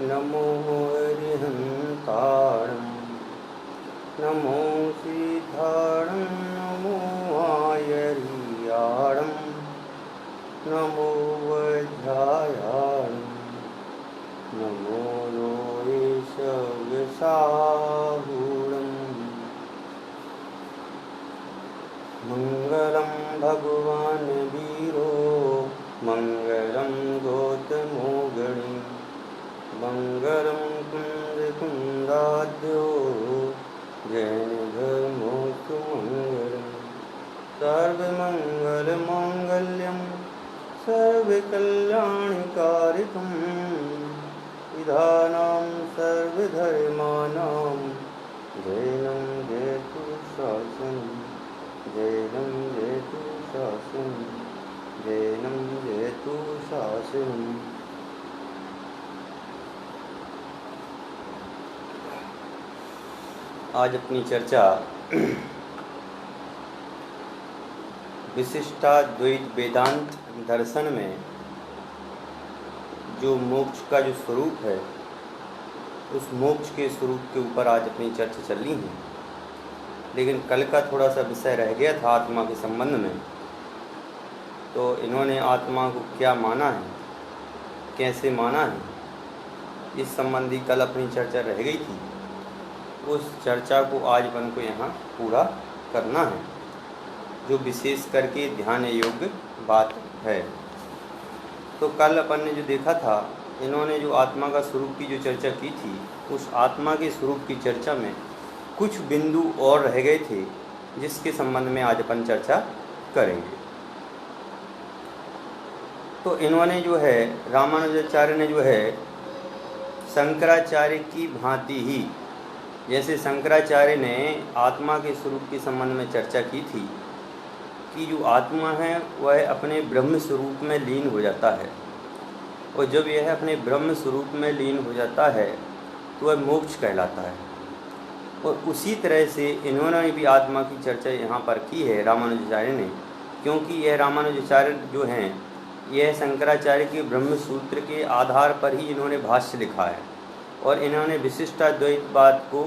नमो हरिहंताणं नमो सिद्धाणं नमो आयर्याणं नमो वज्रायाणं नमो रोयेशव्यसाहूणम् मंगलं भगवान् वीरो मंगलं गौतमो गणी मंगलं कुंदकुंदाद्यो जैनधर्मोऽस्तु मंगलम् सर्वमंगलमांगल्यं सर्वकल्याणकारिकं विधानां सर्वधर्माणां जैनं जयतु शासनम् जैनं जयतु शासनम् जैनं जयतु शासनम्। आज अपनी चर्चा विशिष्टाद्वैत वेदांत दर्शन में जो मोक्ष का जो स्वरूप है उस मोक्ष के स्वरूप के ऊपर आज अपनी चर्चा चल रही है। लेकिन कल का थोड़ा सा विषय रह गया था आत्मा के संबंध में, तो इन्होंने आत्मा को क्या माना है, कैसे माना है, इस संबंधी कल अपनी चर्चा रह गई थी। उस चर्चा को आज अपन को यहाँ पूरा करना है, जो विशेष करके ध्यान योग्य बात है। तो कल अपन ने जो देखा था, इन्होंने जो आत्मा का स्वरूप की जो चर्चा की थी, उस आत्मा के स्वरूप की चर्चा में कुछ बिंदु और रह गए थे, जिसके संबंध में आज अपन चर्चा करेंगे। तो इन्होंने जो है, रामानुजाचार्य ने जो है शंकराचार्य की भांति ही, जैसे शंकराचार्य ने आत्मा के स्वरूप के संबंध में चर्चा की थी कि जो आत्मा है वह अपने ब्रह्म स्वरूप में लीन हो जाता है, और जब यह अपने ब्रह्म स्वरूप में लीन हो जाता है तो वह मोक्ष कहलाता है। और उसी तरह से इन्होंने भी आत्मा की चर्चा यहाँ पर की है रामानुजाचार्य ने, क्योंकि यह रामानुजाचार्य जो हैं यह शंकराचार्य के ब्रह्म सूत्र के आधार पर ही इन्होंने भाष्य लिखा है, और इन्होंने विशिष्टाद्वैतवाद को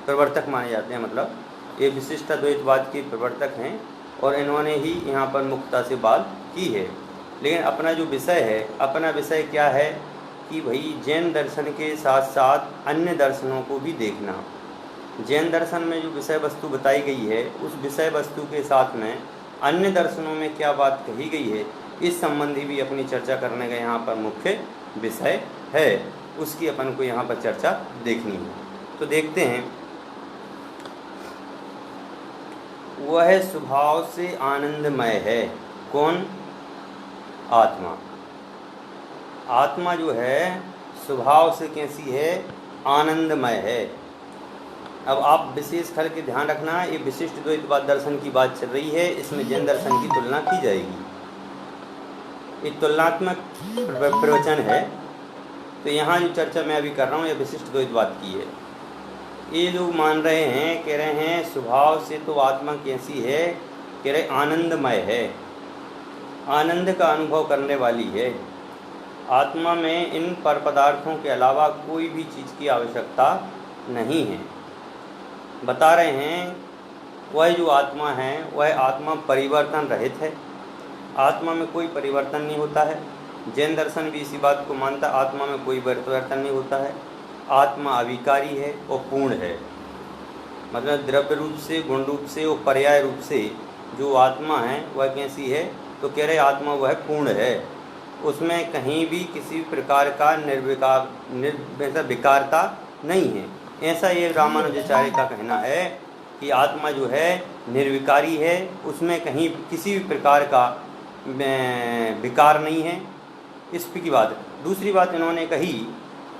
प्रवर्तक माने जाते हैं, मतलब ये विशिष्टाद्वैतवाद के प्रवर्तक हैं, और इन्होंने ही यहाँ पर मुक्तता से बात की है। लेकिन अपना जो विषय है, अपना विषय क्या है कि भाई जैन दर्शन के साथ साथ अन्य दर्शनों को भी देखना। जैन दर्शन में जो विषय वस्तु बताई गई है, उस विषय वस्तु के साथ में अन्य दर्शनों में क्या बात कही गई है, इस संबंधी भी अपनी चर्चा करने का यहाँ पर मुख्य विषय है। उसकी अपन को यहाँ पर चर्चा देखनी है। तो देखते हैं, वह स्वभाव से आनंदमय है। कौन? आत्मा। आत्मा जो है स्वभाव से कैसी है? आनंदमय है। अब आप विशेष करके ध्यान रखना, ये विशिष्ट द्वैतवाद दर्शन की बात चल रही है, इसमें जैन दर्शन की तुलना की जाएगी। ये तुलनात्मक प्रवचन है। तो यहाँ जो चर्चा मैं अभी कर रहा हूँ ये विशिष्ट द्वैतवाद की है। ये लोग मान रहे हैं, कह रहे हैं स्वभाव से तो आत्मा कैसी है, कह रहे आनंदमय है, आनंद का अनुभव करने वाली है। आत्मा में इन पर पदार्थों के अलावा कोई भी चीज़ की आवश्यकता नहीं है। बता रहे हैं वह जो आत्मा है वह आत्मा परिवर्तन रहित है, आत्मा में कोई परिवर्तन नहीं होता है। जैन दर्शन भी इसी बात को मानता, आत्मा में कोई परिवर्तन नहीं होता है। आत्मा अविकारी है और पूर्ण है, मतलब द्रव्य रूप से, गुण रूप से और पर्याय रूप से जो आत्मा है वह कैसी है, तो कह रहे आत्मा वह पूर्ण है, उसमें कहीं भी किसी प्रकार का विकारता नहीं है। ऐसा ये रामानुजाचार्य का कहना है कि आत्मा जो है निर्विकारी है, उसमें कहीं किसी भी प्रकार का विकार नहीं है। इस की बात। दूसरी बात इन्होंने कही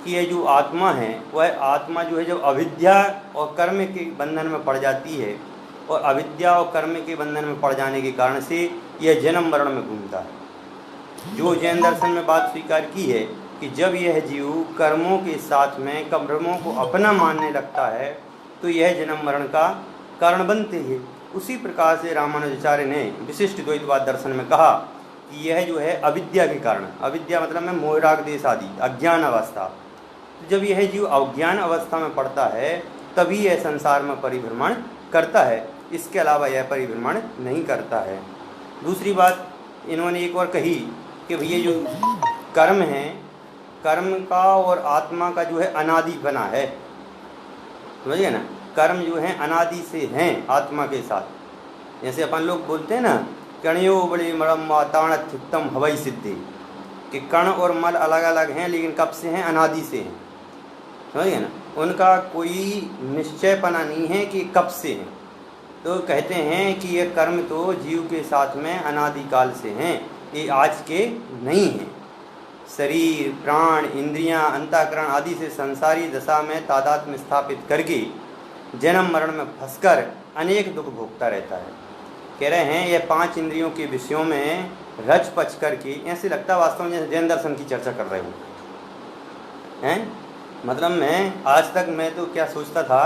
कि ये जो आत्मा है वह आत्मा जो है जब अविद्या और कर्म के बंधन में पड़ जाती है, और अविद्या और कर्म के बंधन में पड़ जाने के कारण से यह जन्म मरण में घूमता है। जो जैन दर्शन में बात स्वीकार की है कि जब यह जीव कर्मों के साथ में कर्मों को अपना मानने लगता है तो यह जन्म मरण का कारण बनते हैं। उसी प्रकार से रामानुजाचार्य ने विशिष्ट द्वैतवाद दर्शन में कहा कि यह जो है अविद्या के कारण, अविद्या मतलब में मोह राग देश आदि, अज्ञान अवस्था, तो जब यह जीव अज्ञान अवस्था में पड़ता है तभी यह संसार में परिभ्रमण करता है, इसके अलावा यह परिभ्रमण नहीं करता है। दूसरी बात इन्होंने एक और कही कि भैया जो कर्म है, कर्म का और आत्मा का जो है अनादि बना है, समझिए ना, कर्म जो है अनादि से हैं आत्मा के साथ। जैसे अपन लोग बोलते हैं ना, कणियो बड़े मरम ताण थिक्तम हवई सिद्धि, कि कण और मल अलग अलग हैं लेकिन कब से हैं, अनादि से हैं, समझिए ना, उनका कोई निश्चयपना नहीं है कि कब से हैं। तो कहते हैं कि ये कर्म तो जीव के साथ में अनादिकाल से हैं, ये आज के नहीं हैं। शरीर, प्राण, इंद्रियां, अंतःकरण आदि से संसारी दशा में तादात्म्य स्थापित करके जन्म मरण में फंसकर अनेक दुख भोगता रहता है। कह रहे हैं ये 5 इंद्रियों के विषयों में रच पच करके, ऐसे लगता है वास्तव में जैसे जैन दर्शन की चर्चा कर रहे हो हैं। मतलब मैं तो क्या सोचता था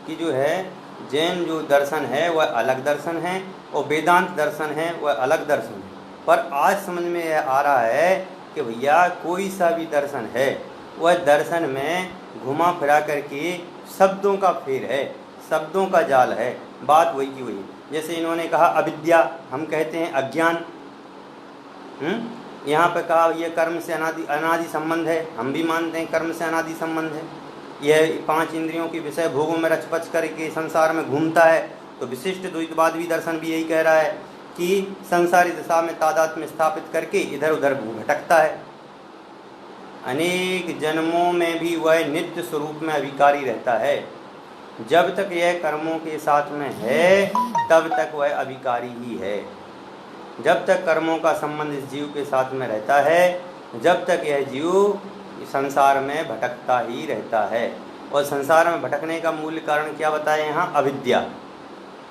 कि जो है जैन जो दर्शन है वह अलग दर्शन है और वेदांत दर्शन है वह अलग दर्शन है, पर आज समझ में यह आ रहा है कि भैया कोई सा भी दर्शन है वह दर्शन में घुमा फिरा करके शब्दों का फेर है, शब्दों का जाल है, बात वही की वही। जैसे इन्होंने कहा अविद्या, हम कहते हैं अज्ञान, यहाँ पे कहा यह कर्म से अनादि संबंध है, हम भी मानते हैं कर्म से अनादि संबंध है। यह 5 इंद्रियों के विषय भोगों में रचपच करके संसार में घूमता है। तो विशिष्ट द्वैतवादी दर्शन भी यही कह रहा है कि संसारी दशा में तादात्म्य स्थापित करके इधर उधर भटकता है, अनेक जन्मों में भी वह नित्य स्वरूप में अभिकारी रहता है। जब तक यह कर्मों के साथ में है तब तक वह अभिकारी ही है। जब तक कर्मों का संबंध इस जीव के साथ में रहता है, जब तक यह जीव संसार में भटकता ही रहता है। और संसार में भटकने का मूल कारण क्या बताया यहाँ, अविद्या।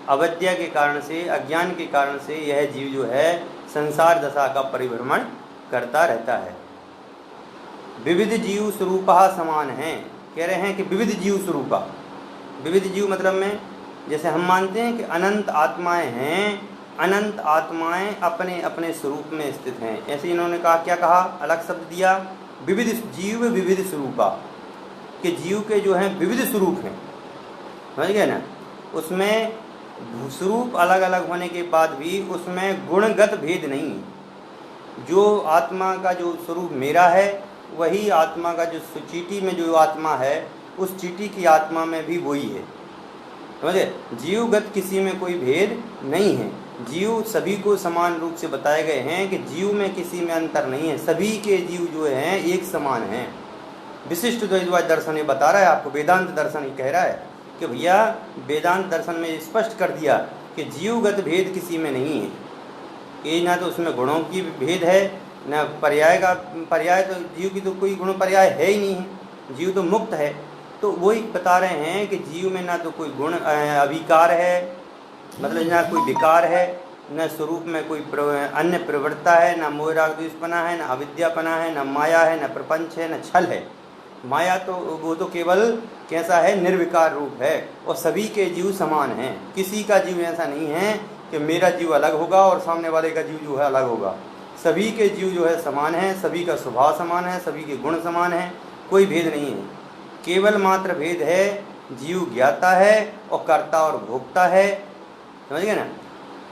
अविद्या के कारण से, अज्ञान के कारण से यह जीव जो है संसार दशा का परिभ्रमण करता रहता है। विविध जीव स्वरूपा समान हैं, कह रहे हैं कि विविध जीव स्वरूपा, विविध जीव मतलब में जैसे हम मानते हैं कि अनंत आत्माएं हैं, अनंत आत्माएं अपने अपने स्वरूप में स्थित हैं, ऐसे इन्होंने कहा, क्या कहा, अलग शब्द दिया, विविध जीव विविध स्वरूपा, कि जीव के जो हैं विविध स्वरूप हैं, समझ गए ना। उसमें स्वरूप अलग अलग होने के बाद भी उसमें गुणगत भेद नहीं है। जो आत्मा का जो स्वरूप मेरा है वही आत्मा का जो चीटी में जो आत्मा है उस चीटी की आत्मा में भी वही है, समझे। जीवगत किसी में कोई भेद नहीं है, जीव सभी को समान रूप से बताए गए हैं कि जीव में किसी में अंतर नहीं है, सभी के जीव जो हैं एक समान हैं। विशिष्ट द्वैतवाद दर्शन ये बता रहा है आपको, वेदांत दर्शन ये कह रहा है कि भैया वेदांत दर्शन में स्पष्ट कर दिया कि जीवगत भेद किसी में नहीं है, ये ना तो उसमें गुणों की भेद है न पर्याय तो जीव की तो कोई गुण पर्याय है ही नहीं है, जीव तो मुक्त है। तो वही बता रहे हैं कि जीव में ना तो कोई गुण अभिकार है, मतलब ना कोई विकार है, न स्वरूप में कोई अन्य प्रवृत्ता है, न मोह राग द्वेषपना है, न अविद्यापना है, न माया है, न प्रपंच है, न छल है। माया तो वो तो केवल कैसा है, निर्विकार रूप है। और सभी के जीव समान हैं, किसी का जीव ऐसा नहीं है कि मेरा जीव अलग होगा और सामने वाले का जीव जो है अलग होगा। सभी के जीव जो है समान है, सभी का स्वभाव समान है, सभी के गुण समान है, कोई भेद नहीं है। केवल मात्र भेद है, जीव ज्ञाता है और कर्ता और भोक्ता है, समझ गए ना।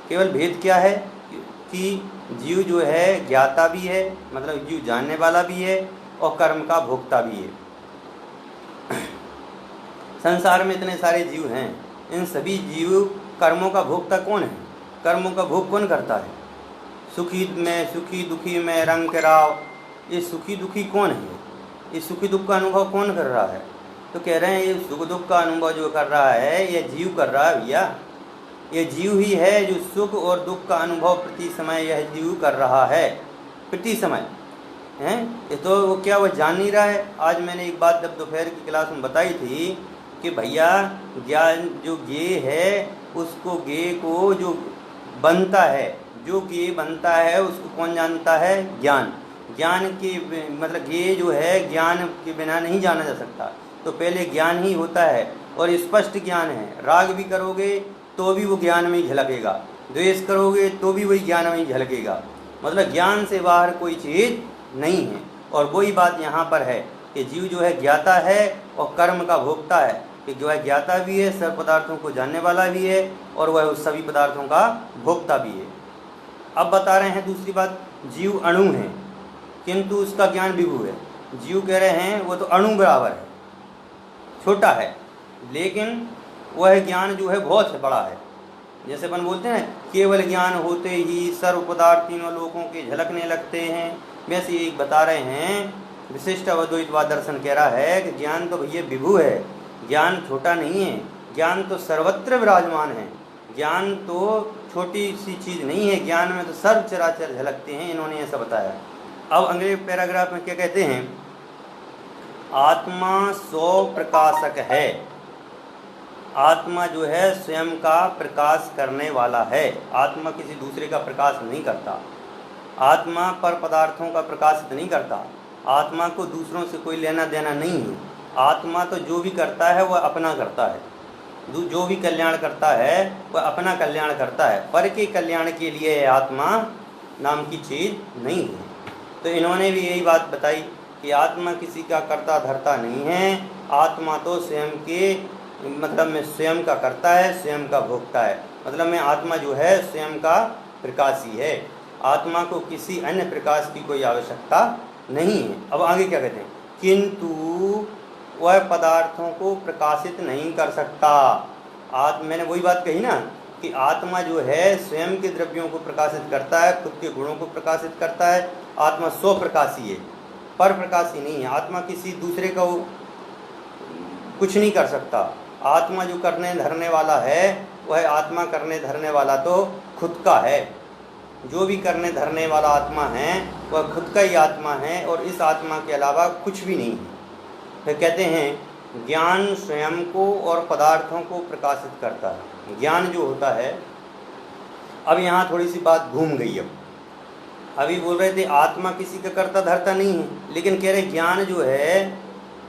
केवल भेद क्या है कि जीव जो है ज्ञाता भी है, मतलब जीव जानने वाला भी है और कर्म का भोक्ता भी है। संसार में इतने सारे जीव हैं, इन सभी जीव कर्मों का भोक्ता कौन है, कर्मों का भोग कौन करता है। सुखी दुखी में रंग के राव, ये सुखी दुखी कौन है, ये सुखी दुख का अनुभव कौन कर रहा है। तो कह रहे हैं ये सुख दुख का अनुभव जो कर रहा है ये जीव कर रहा है भैया, ये जीव ही है जो सुख और दुख का अनुभव प्रति समय यह जीव कर रहा है, प्रति समय हैं। ये तो वो क्या वो जान नहीं रहा है। आज मैंने एक बात जब दोपहर की क्लास में बताई थी कि भैया ज्ञान जो गे है उसको गे को जो बनता है, जो गे बनता है उसको कौन जानता है, ज्ञान। ज्ञान के मतलब गे जो है ज्ञान के बिना नहीं जाना जा सकता, तो पहले ज्ञान ही होता है और स्पष्ट ज्ञान है। राग भी करोगे तो भी वो ज्ञान में ही झलकेगा, द्वेष करोगे तो भी वही ज्ञान में ही झलकेगा। मतलब ज्ञान से बाहर कोई चीज़ नहीं है। और वही बात यहाँ पर है कि जीव जो है ज्ञाता है और कर्म का भोक्ता है, कि जो है ज्ञाता भी है, सब पदार्थों को जानने वाला भी है, और वह उस सभी पदार्थों का भोक्ता भी है। अब बता रहे हैं दूसरी बात, जीव अणु है किंतु उसका ज्ञान विभु है। जीव कह रहे हैं वो तो अणु बराबर है, छोटा है, लेकिन वह ज्ञान जो है बहुत बड़ा है। जैसे अपन बोलते हैं केवल ज्ञान होते ही सर्व पदार्थ तीनों लोकों के झलकने लगते हैं, वैसे एक बता रहे हैं विशिष्ट अद्वैतवाद दर्शन कह रहा है कि ज्ञान तो भैया विभु है, ज्ञान छोटा नहीं है, ज्ञान तो सर्वत्र विराजमान है, ज्ञान तो छोटी सी चीज़ नहीं है, ज्ञान में तो सर्व चराचर झलकते हैं। इन्होंने ऐसा बताया। अब अगले पैराग्राफ में क्या कहते हैं, आत्मा सौ प्रकाशक है। आत्मा जो है स्वयं का प्रकाश करने वाला है, आत्मा किसी दूसरे का प्रकाश नहीं करता, आत्मा पर पदार्थों का प्रकाशित नहीं करता, आत्मा को दूसरों से कोई लेना देना नहीं है। आत्मा तो जो भी करता है वह अपना करता है, जो भी कल्याण करता है वह अपना कल्याण करता है, पर के कल्याण के लिए आत्मा नाम की चीज़ नहीं है। तो इन्होंने भी यही बात बताई कि आत्मा किसी का कर्ता धर्ता नहीं है, आत्मा तो स्वयं के मतलब में स्वयं का करता है, स्वयं का भोगता है, मतलब में आत्मा जो है स्वयं का प्रकाशी है, आत्मा को किसी अन्य प्रकाश की कोई आवश्यकता नहीं है। अब आगे क्या कहते हैं, किंतु वह पदार्थों को प्रकाशित नहीं कर सकता। मैंने वही बात कही ना कि आत्मा जो है स्वयं के द्रव्यों को प्रकाशित करता है, खुद के गुणों को प्रकाशित करता है, आत्मा स्वप्रकाशी है, पर प्रकाशी नहीं है। आत्मा किसी दूसरे को कुछ नहीं कर सकता। आत्मा जो करने धरने वाला है वह आत्मा करने धरने वाला तो खुद का है, जो भी करने धरने वाला आत्मा है वह खुद का ही आत्मा है और इस आत्मा के अलावा कुछ भी नहीं है। फिर कहते हैं ज्ञान स्वयं को और पदार्थों को प्रकाशित करता है। ज्ञान जो होता है, अब यहाँ थोड़ी सी बात घूम गई। अब अभी बोल रहे थे आत्मा किसी का कर्ता धरता नहीं है, लेकिन कह रहे ज्ञान जो है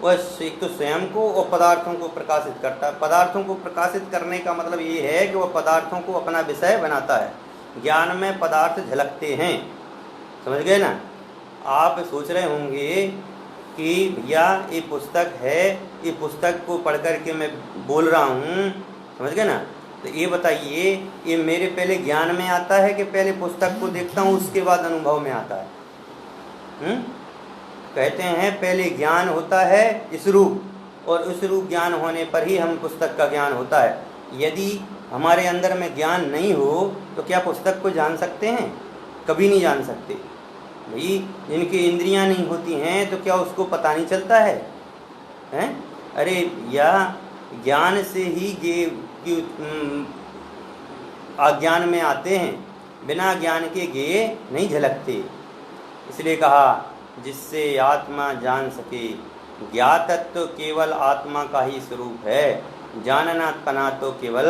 वह एक तो स्वयं को और पदार्थों को प्रकाशित करता है। पदार्थों को प्रकाशित करने का मतलब ये है कि वह पदार्थों को अपना विषय बनाता है। ज्ञान में पदार्थ झलकते हैं, समझ गए ना। आप सोच रहे होंगे कि भैया ये पुस्तक है, ये पुस्तक को पढ़ कर के मैं बोल रहा हूँ, समझ गए ना। तो ये बताइए ये मेरे पहले ज्ञान में आता है कि पहले पुस्तक को देखता हूँ उसके बाद अनुभव में आता है? कहते हैं पहले ज्ञान होता है इस रूप, और उस रूप ज्ञान होने पर ही हम पुस्तक का ज्ञान होता है। यदि हमारे अंदर में ज्ञान नहीं हो तो क्या पुस्तक को जान सकते हैं? कभी नहीं जान सकते। भाई जिनकी इंद्रियां नहीं होती हैं तो क्या उसको पता नहीं चलता है? अरे या ज्ञान से ही अज्ञान में आते हैं, बिना ज्ञान के गे नहीं झलकते। इसलिए कहा जिससे आत्मा जान सके। ज्ञातत्व तो केवल आत्मा का ही स्वरूप है, जाननापना तो केवल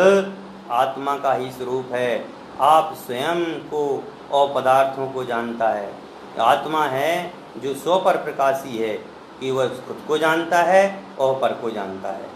आत्मा का ही स्वरूप है। आप स्वयं को और पदार्थों को जानता है। आत्मा है जो स्व पर प्रकाशी है कि वह खुद को जानता है और पर को जानता है,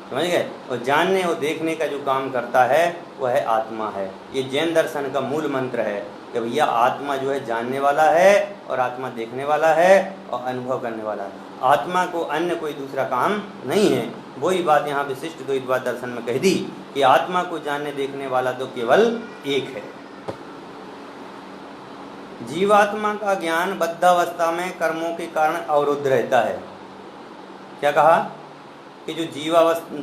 समझ गए। और जानने और देखने का जो काम करता है वह आत्मा है। ये जैन दर्शन का मूल मंत्र है कि भैया आत्मा जो है जानने वाला है और आत्मा देखने वाला है और अनुभव करने वाला है। आत्मा को अन्य कोई दूसरा काम नहीं है। वही बात यहाँ विशिष्ट द्वैतवाद दर्शन में कह दी कि आत्मा को जानने देखने वाला तो केवल एक है। जीवात्मा का ज्ञान बद्धावस्था में कर्मों के कारण अवरुद्ध रहता है। क्या कहा कि जो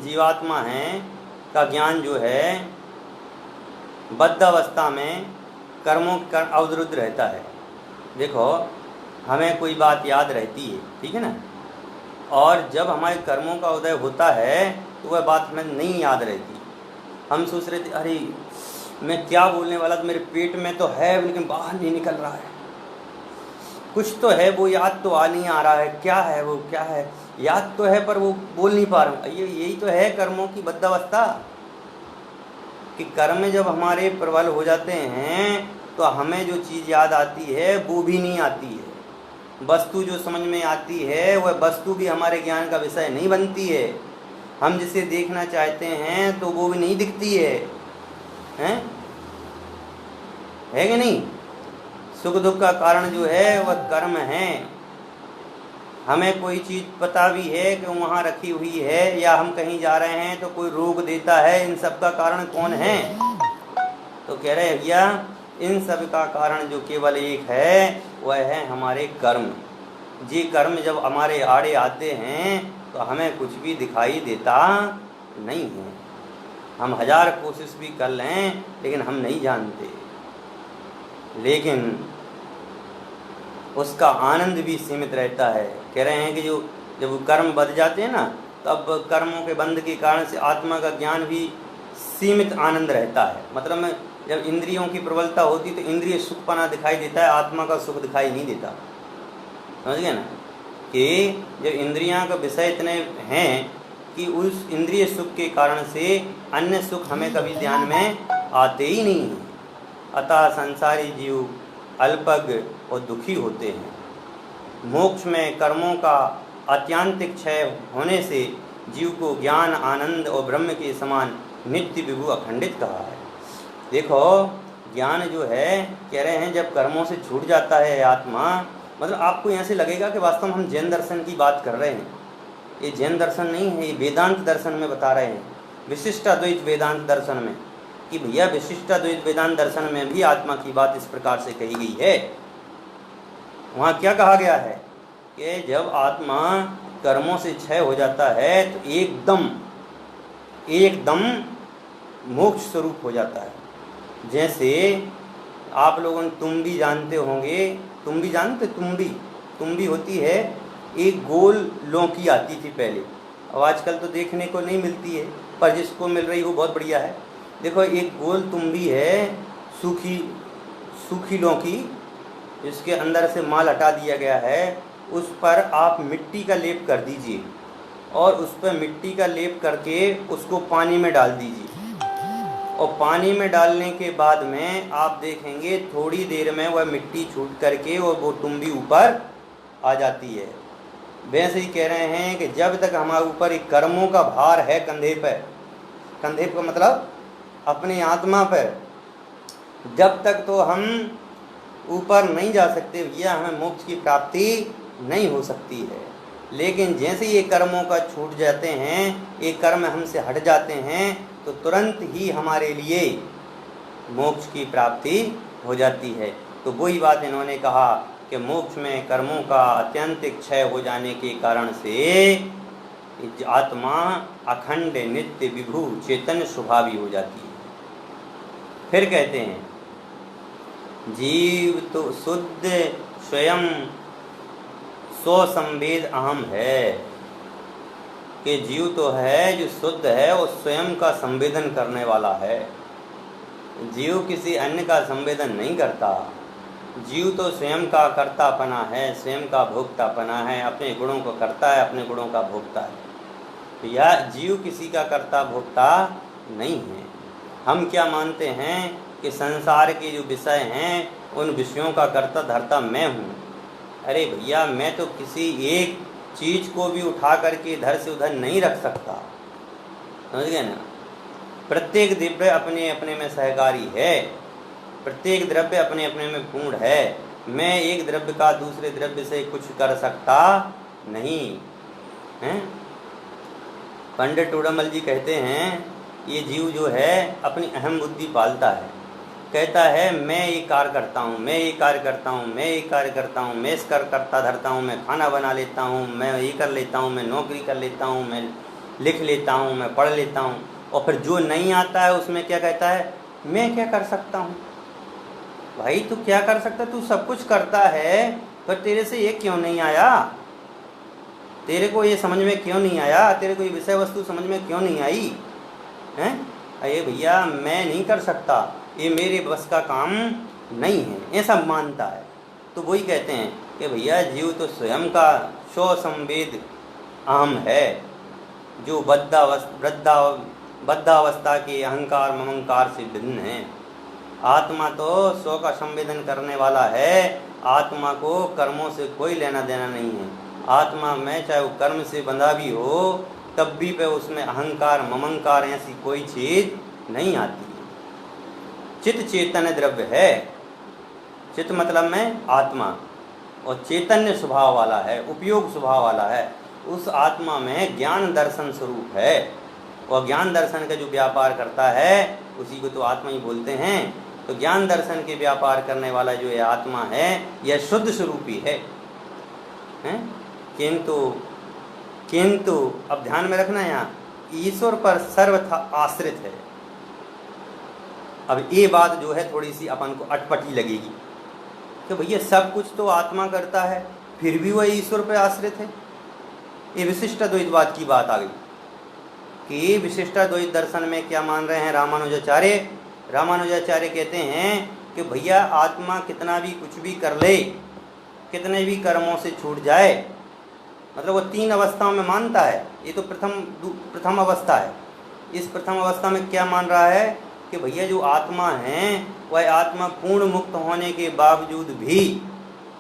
जीवात्मा है का ज्ञान जो है बद्धावस्था में कर्मों के कारण अवरुद्ध रहता है। देखो हमें कोई बात याद रहती है, ठीक है ना, और जब हमारे कर्मों का उदय होता है तो वह बात हमें नहीं याद रहती। हम सोच रहे थे अरे मैं क्या बोलने वाला था, मेरे पेट में तो है लेकिन बाहर नहीं निकल रहा है, कुछ तो है वो याद तो आ नहीं आ रहा है, क्या है वो, क्या है, याद तो है पर वो बोल नहीं पा रहा हूँ। यही तो है कर्मों की बद्धावस्था कि कर्म जब हमारे प्रबल हो जाते हैं तो हमें जो चीज़ याद आती है वो भी नहीं आती है। वस्तु जो समझ में आती है वह वस्तु भी हमारे ज्ञान का विषय नहीं बनती है। हम जिसे देखना चाहते हैं तो वो भी नहीं दिखती है कि नहीं। सुख दुख का कारण जो है वह कर्म है। हमें कोई चीज़ पता भी है कि वहाँ रखी हुई है, या हम कहीं जा रहे हैं तो कोई रोक देता है, इन सब का कारण कौन है? तो कह रहे हैं भैया इन सब का कारण जो केवल एक है वह है हमारे कर्म। जी कर्म जब हमारे आड़े आते हैं तो हमें कुछ भी दिखाई देता नहीं है। हम 1000 कोशिश भी कर लें लेकिन हम नहीं जानते, लेकिन उसका आनंद भी सीमित रहता है। कह रहे हैं कि जो जब कर्म बंध जाते हैं ना, तब कर्मों के बंध के कारण से आत्मा का ज्ञान भी सीमित आनंद रहता है। मतलब में जब इंद्रियों की प्रबलता होती तो इंद्रिय सुखपना दिखाई देता है, आत्मा का सुख दिखाई नहीं देता। समझ गए ना कि जब इंद्रियां का विषय इतने हैं कि उस इंद्रिय सुख के कारण से अन्य सुख हमें कभी ध्यान में आते ही नहीं हैं। अतः संसारी जीव अल्पज्ञ और दुखी होते हैं। मोक्ष में कर्मों का अत्यांतिक क्षय होने से जीव को ज्ञान आनंद और ब्रह्म के समान नित्य विभु अखंडित कहा है। देखो ज्ञान जो है, कह रहे हैं जब कर्मों से छूट जाता है आत्मा, मतलब आपको यहाँ से लगेगा कि वास्तव में हम जैन दर्शन की बात कर रहे हैं। ये जैन दर्शन नहीं है, ये वेदांत दर्शन में बता रहे हैं, विशिष्टाद्वैत वेदांत दर्शन में, कि भैया विशिष्टाद्वैत वेदांत दर्शन में भी आत्मा की बात इस प्रकार से कही गई है। वहाँ क्या कहा गया है कि जब आत्मा कर्मों से क्षय हो जाता है तो एकदम मोक्ष स्वरूप हो जाता है। जैसे आप लोगों ने तुम्बी जानते होंगे, तुम्बी जानते? तुम्बी होती है, एक गोल लौकी आती थी पहले, अब आजकल तो देखने को नहीं मिलती है, पर जिसको मिल रही वो बहुत बढ़िया है। देखो एक गोल तुम्बी है, सूखी लौकी, इसके अंदर से माल हटा दिया गया है। उस पर आप मिट्टी का लेप कर दीजिए और उस पर मिट्टी का लेप करके उसको पानी में डाल दीजिए, और पानी में डालने के बाद में आप देखेंगे थोड़ी देर में वह मिट्टी छूट करके और वो तुम्बी ऊपर आ जाती है। वैसे ही कह रहे हैं कि जब तक हमारे ऊपर एक कर्मों का भार है कंधे का मतलब अपनी आत्मा पर, जब तक तो हम ऊपर नहीं जा सकते भैया, हमें मोक्ष की प्राप्ति नहीं हो सकती है। लेकिन जैसे ये कर्मों का छूट जाते हैं, ये कर्म हमसे हट जाते हैं, तो तुरंत ही हमारे लिए मोक्ष की प्राप्ति हो जाती है। तो वही बात इन्होंने कहा कि मोक्ष में कर्मों का अत्यंतिक क्षय हो जाने के कारण से आत्मा अखंड नित्य विभु चेतन स्वभावी हो जाती है। फिर कहते हैं जीव तो शुद्ध स्वयं स्व संवेद अहम है, कि जीव तो है जो शुद्ध है, वो स्वयं का संवेदन करने वाला है। जीव किसी अन्य का संवेदन नहीं करता। जीव तो स्वयं का कर्तापना है, स्वयं का भोक्तापना है, अपने गुणों को करता है, अपने गुणों का भोगता है। तो यह जीव किसी का कर्ता भोक्ता नहीं है। हम क्या मानते हैं कि संसार के जो विषय हैं उन विषयों का कर्ता धर्ता मैं हूँ। अरे भैया मैं तो किसी एक चीज़ को भी उठा करके इधर से उधर नहीं रख सकता, समझ गए ना। प्रत्येक द्रव्य अपने अपने में सहकारी है, प्रत्येक द्रव्य अपने अपने में पूर्ण है। मैं एक द्रव्य का दूसरे द्रव्य से कुछ कर सकता नहीं हैं। पंडित टोडामल जी कहते हैं ये जीव जो है अपनी अहम बुद्धि पालता है, कहता है मैं ये कार्य करता हूँ, मैं ये कार्य करता हूँ, मैं ये कार्य करता हूँ, मैं इस कर करता धरता हूँ, मैं खाना बना लेता हूँ, मैं ये कर लेता हूँ, मैं नौकरी कर लेता हूँ, मैं लिख लेता हूँ, मैं पढ़ लेता हूँ। और फिर जो नहीं आता है उसमें क्या कहता है, मैं क्या कर सकता हूँ। भाई तू क्या कर सकता, तू सब कुछ करता है, पर तेरे से ये क्यों नहीं आया, तेरे को ये समझ में क्यों नहीं आया, तेरे को ये विषय वस्तु समझ में क्यों नहीं आई हैं। अरे भैया मैं नहीं कर सकता, ये मेरे बस का काम नहीं है, ऐसा मानता है। तो वही कहते हैं कि भैया जीव तो स्वयं का स्व संवेद अहम है, जो बद्धावस्था के अहंकार ममंकार से भिन्न है। आत्मा तो स्व का संवेदन करने वाला है, आत्मा को कर्मों से कोई लेना देना नहीं है। आत्मा में चाहे वो कर्म से बंधा भी हो तब भी पे उसमें अहंकार ममंकार ऐसी कोई चीज़ नहीं आती। चित चेतन द्रव्य है, चित्त मतलब में आत्मा, और चैतन्य स्वभाव वाला है, उपयोग स्वभाव वाला है, उस आत्मा में ज्ञान दर्शन स्वरूप है। और ज्ञान दर्शन का जो व्यापार करता है उसी को तो आत्मा ही बोलते हैं। तो ज्ञान दर्शन के व्यापार करने वाला जो ये आत्मा है यह शुद्ध स्वरूपी है। किंतु अब ध्यान में रखना, यहाँ ईश्वर पर सर्वथा आश्रित है। अब ये बात जो है थोड़ी सी अपन को अटपटी लगेगी कि भैया सब कुछ तो आत्मा करता है फिर भी वह ईश्वर पर आश्रित है। ये विशिष्टाद्वैतवाद की बात आ गई कि विशिष्टाद्वैत दर्शन में क्या मान रहे हैं रामानुजाचार्य। रामानुजाचार्य कहते हैं कि भैया आत्मा कितना भी कुछ भी कर ले, कितने भी कर्मों से छूट जाए, मतलब वो 3 अवस्थाओं में मानता है। ये तो प्रथम अवस्था है। इस प्रथम अवस्था में क्या मान रहा है कि भैया जो आत्मा है वह आत्मा पूर्ण मुक्त होने के बावजूद भी,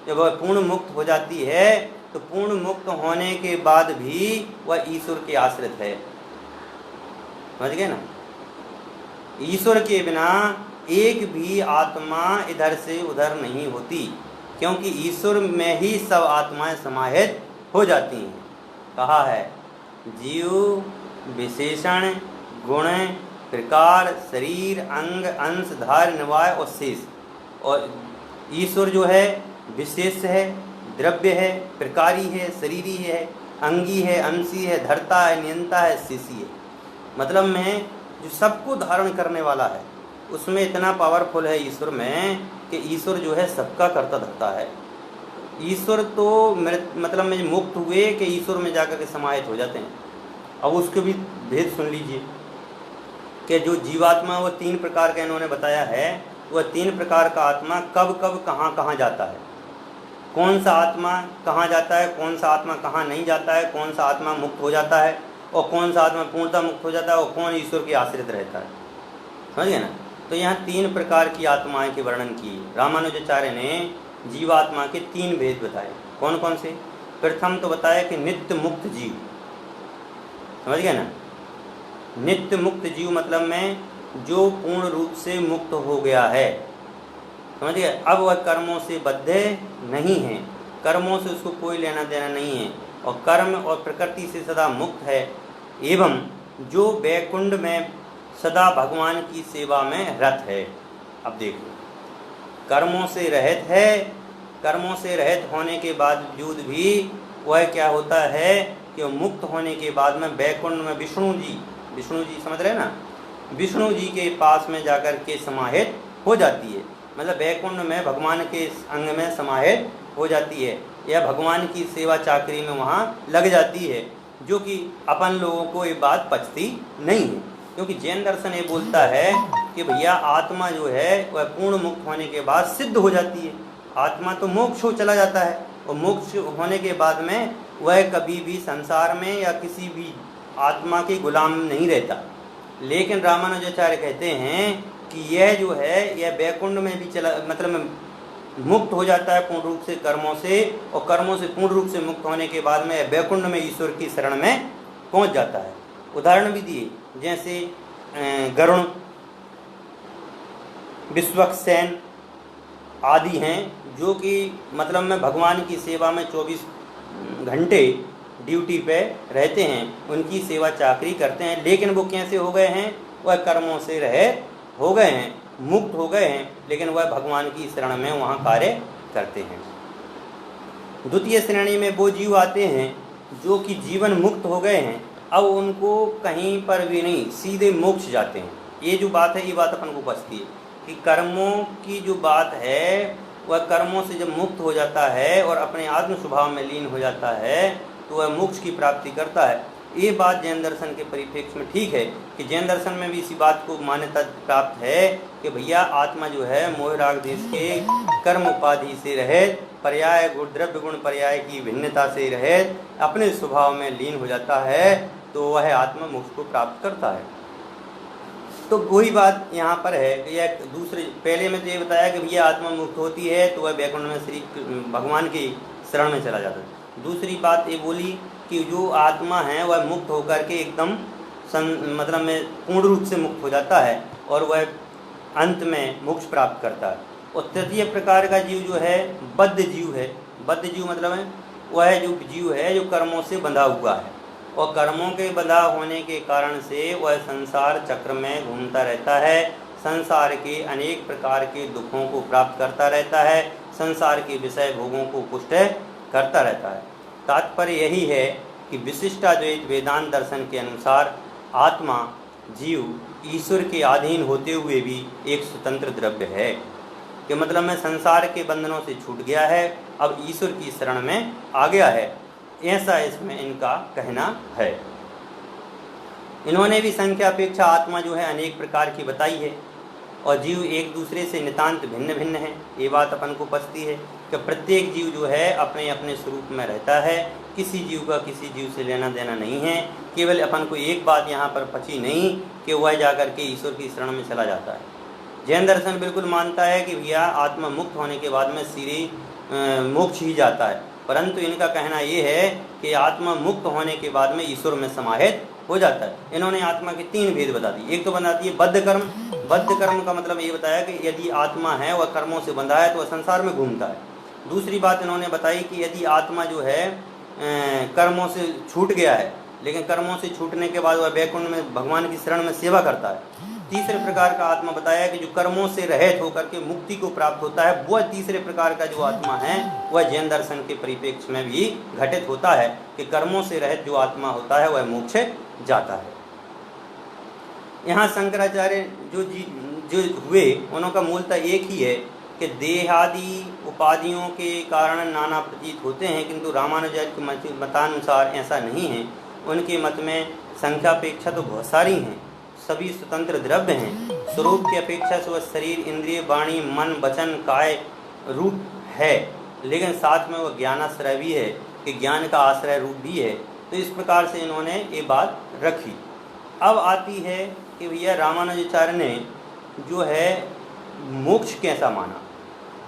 जब वह पूर्ण मुक्त हो जाती है तो पूर्ण मुक्त होने के बाद भी वह ईश्वर के आश्रित है। समझ गए ना? ईश्वर के बिना एक भी आत्मा इधर से उधर नहीं होती, क्योंकि ईश्वर में ही सब आत्माएं समाहित हो जाती हैं। कहा है जीव विशेषण गुण प्रकार शरीर अंग अंश धार निवाय और शेष। और ईश्वर जो है विशेष है, द्रव्य है, प्रकारी है, शरीरी है, अंगी है, अंशी है, धरता है, नियंता है, शेषी है। मतलब में जो सबको धारण करने वाला है उसमें इतना पावरफुल है ईश्वर में कि ईश्वर जो है सबका करता धरता है। ईश्वर तो मतलब में मुक्त हुए कि ईश्वर में जाकर के समाहित हो जाते हैं। अब उसके भी भेद सुन लीजिए कि जो जीवात्मा वो 3 प्रकार का इन्होंने बताया है, वह 3 प्रकार का आत्मा कब कब कहाँ कहाँ जाता है, कौन सा आत्मा कहाँ जाता है, कौन सा आत्मा कहाँ नहीं जाता है, कौन सा आत्मा मुक्त हो जाता है और कौन सा आत्मा पूर्णतः मुक्त हो जाता है और कौन ईश्वर के आश्रित रहता है। समझ गए ना? तो यहाँ 3 प्रकार की आत्माएं के वर्णन किए। रामानुजाचार्य ने जीवात्मा के 3 भेद बताए। कौन कौन से? प्रथम तो बताया कि नित्य मुक्त जीव। समझ गए ना? नित्य मुक्त जीव मतलब में जो पूर्ण रूप से मुक्त हो गया है। समझ गए? अब वह कर्मों से बद्ध नहीं है, कर्मों से उसको कोई लेना देना नहीं है और कर्म और प्रकृति से सदा मुक्त है, एवं जो वैकुंठ में सदा भगवान की सेवा में रत है। अब देखो, कर्मों से रहित है, कर्मों से रहित होने के बावजूद भी वह क्या होता है कि मुक्त होने के बाद में वैकुंठ में विष्णु जी समझ रहे ना, विष्णु जी के पास में जाकर के समाहित हो जाती है। मतलब वैकुंठ में भगवान के अंग में समाहित हो जाती है या भगवान की सेवा चाकरी में वहाँ लग जाती है, जो कि अपन लोगों को ये बात पचती नहीं है। क्योंकि जैन दर्शन ये बोलता है कि भैया आत्मा जो है वह पूर्ण मुक्त होने के बाद सिद्ध हो जाती है। आत्मा तो मोक्ष हो चला जाता है और मोक्ष होने के बाद में वह कभी भी संसार में या किसी भी आत्मा के गुलाम नहीं रहता। लेकिन रामानुजाचार्य कहते हैं कि यह जो है यह वैकुंठ में भी चला, मतलब मुक्त हो जाता है पूर्ण रूप से कर्मों से, और कर्मों से पूर्ण रूप से मुक्त होने के बाद में वैकुंठ में ईश्वर की शरण में पहुंच जाता है। उदाहरण भी दिए, जैसे गरुण, विश्वक्सेन आदि हैं जो कि मतलब में भगवान की सेवा में 24 घंटे ड्यूटी पे रहते हैं, उनकी सेवा चाकरी करते हैं। लेकिन वो कैसे हो गए हैं? वह कर्मों से रहित हो गए हैं, मुक्त हो गए हैं, लेकिन वह भगवान की शरण में वहाँ कार्य करते हैं। द्वितीय श्रेणी में वो जीव आते हैं जो कि जीवन मुक्त हो गए हैं, अब उनको कहीं पर भी नहीं, सीधे मोक्ष जाते हैं। ये जो बात है, ये बात अपन को बचती है कि कर्मों की जो बात है वह कर्मों से जब मुक्त हो जाता है और अपने आत्म स्वभाव में लीन हो जाता है तो वह मोक्ष की प्राप्ति करता है। ये बात जैन दर्शन के परिप्रेक्ष्य में ठीक है कि जैन दर्शन में भी इसी बात को मान्यता प्राप्त है कि भैया आत्मा जो है मोह राग देश के कर्म उपाधि से रहित, पर्याय गुण द्रव्य गुण पर्याय की भिन्नता से रहित अपने स्वभाव में लीन हो जाता है, तो वह आत्मा मोक्ष को प्राप्त करता है। तो वही बात यहाँ पर है कि यह दूसरे, पहले में तो ये बताया कि भैया आत्मा मुक्त होती है तो वह वैकुंठ में श्री भगवान की शरण में चला जाता है। दूसरी बात ये बोली कि जो आत्मा है वह मुक्त होकर के एकदम मतलब में पूर्ण रूप से मुक्त हो जाता है और वह अंत में मोक्ष प्राप्त करता है। और तृतीय प्रकार का जीव जो है बद्ध जीव है। बद्ध जीव मतलब है वह जो जीव है जो कर्मों से बंधा हुआ है, और कर्मों के बंधा होने के कारण से वह संसार चक्र में घूमता रहता है, संसार के अनेक प्रकार के दुखों को प्राप्त करता रहता है, संसार के विषय भोगों को पुष्ट करता रहता है। तात्पर्य यही है कि विशिष्टाद्वैत वेदांत दर्शन के अनुसार आत्मा जीव ईश्वर के अधीन होते हुए भी एक स्वतंत्र द्रव्य है, कि मतलब मैं संसार के बंधनों से छूट गया है, अब ईश्वर की शरण में आ गया है, ऐसा इसमें इनका कहना है। इन्होंने भी संख्या अपेक्षा आत्मा जो है अनेक प्रकार की बताई है, और जीव एक दूसरे से नितांत भिन्न भिन्न है। ये बात अपन को पचती है कि प्रत्येक जीव जो है अपने अपने स्वरूप में रहता है, किसी जीव का किसी जीव से लेना देना नहीं है। केवल अपन को एक बात यहाँ पर पची नहीं कि वह जाकर के ईश्वर की शरण में चला जाता है। जैन दर्शन बिल्कुल मानता है कि भैया आत्मा मुक्त होने के बाद में सीधे मोक्ष ही जाता है, परंतु इनका कहना ये है कि आत्मा मुक्त होने के बाद में ईश्वर में समाहित हो जाता है। इन्होंने आत्मा के 3 भेद बता दिए। एक तो बताती है बद्ध कर्म। बद्ध कर्म का मतलब ये बताया कि यदि आत्मा है वह कर्मों से बंधा है तो वह संसार में घूमता है। दूसरी बात इन्होंने बताई कि यदि आत्मा जो है कर्मों से छूट गया है, लेकिन कर्मों से छूटने के बाद वह वैकुंठ में भगवान की शरण में सेवा करता है। तीसरे प्रकार का आत्मा बताया कि जो कर्मों से रहित होकर के मुक्ति को प्राप्त होता है, वह तीसरे प्रकार का जो आत्मा है वह जैन दर्शन के परिप्रेक्ष्य में भी घटित होता है कि कर्मों से रहित जो आत्मा होता है वह मोक्ष जाता है। यहाँ शंकराचार्य जो हुए उनका मूलतः एक ही है कि देहादि उपाधियों के कारण नाना प्रतीत होते हैं, किंतु रामानुजाचार्य के मतानुसार ऐसा नहीं है। उनके मत में संख्यापेक्षा तो बहुत सारी हैं, सभी स्वतंत्र द्रव्य हैं। स्वरूप की अपेक्षा से वह शरीर, इंद्रिय, वाणी, मन, वचन, काय रूप है, लेकिन साथ में वह ज्ञानाश्रय भी है कि ज्ञान का आश्रय रूप भी है। तो इस प्रकार से इन्होंने ये बात रखी। अब आती है कि भैया रामानुजाचार्य ने जो है मोक्ष कैसा माना,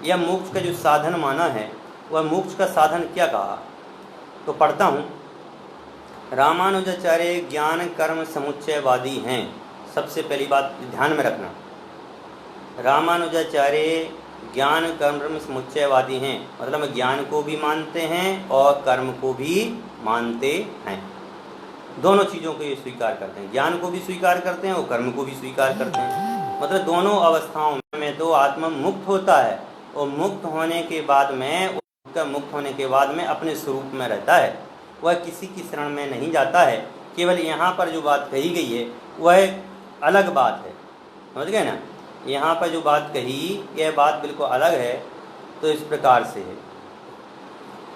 या मोक्ष का जो साधन माना है वह मोक्ष का साधन क्या कहा। तो पढ़ता हूँ। रामानुजाचार्य ज्ञान कर्म समुच्चयवादी हैं। सबसे पहली बात ध्यान में रखना, रामानुजाचार्य ज्ञान कर्म समुच्चयवादी हैं, मतलब ज्ञान को भी मानते हैं और कर्म को भी मानते हैं। दोनों चीज़ों को ये स्वीकार करते हैं, ज्ञान को भी स्वीकार करते हैं और कर्म को भी स्वीकार करते हैं। मतलब दोनों अवस्थाओं में तो आत्मा मुक्त होता है, और मुक्त होने के बाद में अपने स्वरूप में रहता है, वह किसी की शरण में नहीं जाता है। केवल यहाँ पर जो बात कही गई है वह अलग बात है, समझ गए ना। यहाँ पर जो बात कही यह बात बिल्कुल अलग है। तो इस प्रकार से है।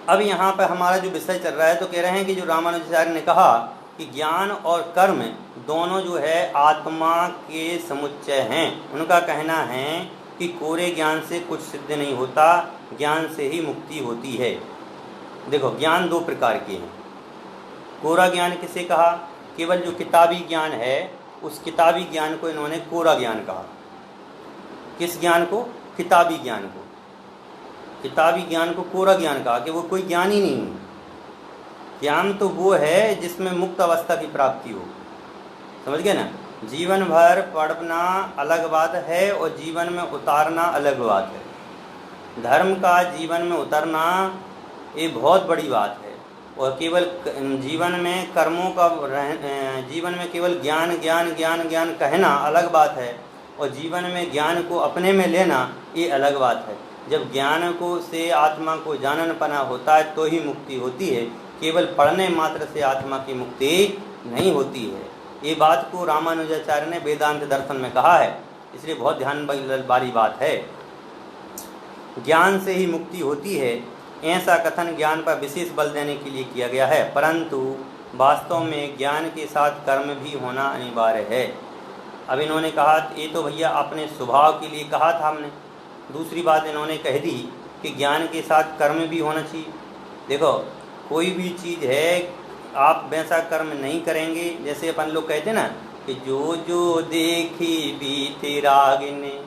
अब यहाँ पर हमारा जो विषय चल रहा है, तो कह रहे हैं कि जो रामानुजाचार्य ने कहा कि ज्ञान और कर्म दोनों जो है आत्मा के समुच्चय हैं। उनका कहना है कि कोरे ज्ञान से कुछ सिद्ध नहीं होता, ज्ञान से ही मुक्ति होती है। देखो, ज्ञान 2 प्रकार के हैं। कोरा ज्ञान किसे कहा? केवल जो किताबी ज्ञान है उस किताबी ज्ञान को इन्होंने कोरा ज्ञान कहा। किस ज्ञान को? किताबी ज्ञान को। किताबी ज्ञान को कोरा ज्ञान कहा कि वो कोई ज्ञान ही नहीं है। ज्ञान तो वो है जिसमें मुक्त अवस्था की प्राप्ति हो, समझ गए ना। जीवन भर पढ़ना अलग बात है और जीवन में उतारना अलग बात है। धर्म का जीवन में उतरना ये बहुत बड़ी बात है, और केवल जीवन में कर्मों का जीवन में केवल ज्ञान ज्ञान ज्ञान ज्ञान कहना अलग बात है, और जीवन में ज्ञान को अपने में लेना ये अलग बात है। जब ज्ञान को से आत्मा को जाननपना होता है तो ही मुक्ति होती है, केवल पढ़ने मात्र से आत्मा की मुक्ति नहीं होती है। ये बात को रामानुजाचार्य ने वेदांत दर्शन में कहा है, इसलिए बहुत ध्यान वाली बात है। ज्ञान से ही मुक्ति होती है, ऐसा कथन ज्ञान पर विशेष बल देने के लिए किया गया है, परंतु वास्तव में ज्ञान के साथ कर्म भी होना अनिवार्य है। अब इन्होंने कहा, ये तो भैया अपने स्वभाव के लिए कहा था हमने। दूसरी बात इन्होंने कह दी कि ज्ञान के साथ कर्म भी होना चाहिए। देखो, कोई भी चीज़ है, आप वैसा कर्म नहीं करेंगे, जैसे अपन लोग कहते ना कि जो जो देखी बीते रागिने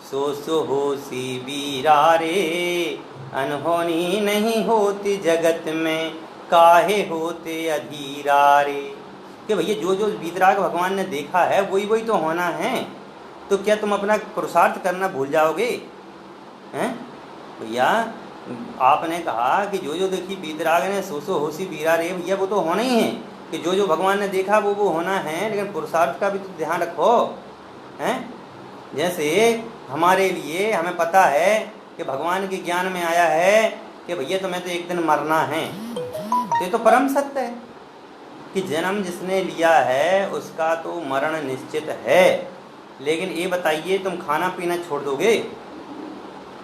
सो सो होसी बीरा रे, अनहोनी नहीं होती जगत में काहे होते अधीरा रे। कि भैया जो जो बीतराग भगवान ने देखा है वही वही तो होना है, तो क्या तुम अपना पुरुषार्थ करना भूल जाओगे? हैं भैया? आपने कहा कि जो जो देखी वीतराग ने सो सो होशी वीरा रे, भैया वो तो होना ही है कि जो जो भगवान ने देखा वो होना है, लेकिन पुरुषार्थ का भी तो ध्यान रखो। हैं जैसे हमारे लिए हमें पता है कि भगवान के ज्ञान में आया है कि भैया तुम्हें तो एक दिन मरना है, तो ये तो परम सत्य है कि जन्म जिसने लिया है उसका तो मरण निश्चित है। लेकिन ये बताइए तुम खाना पीना छोड़ दोगे?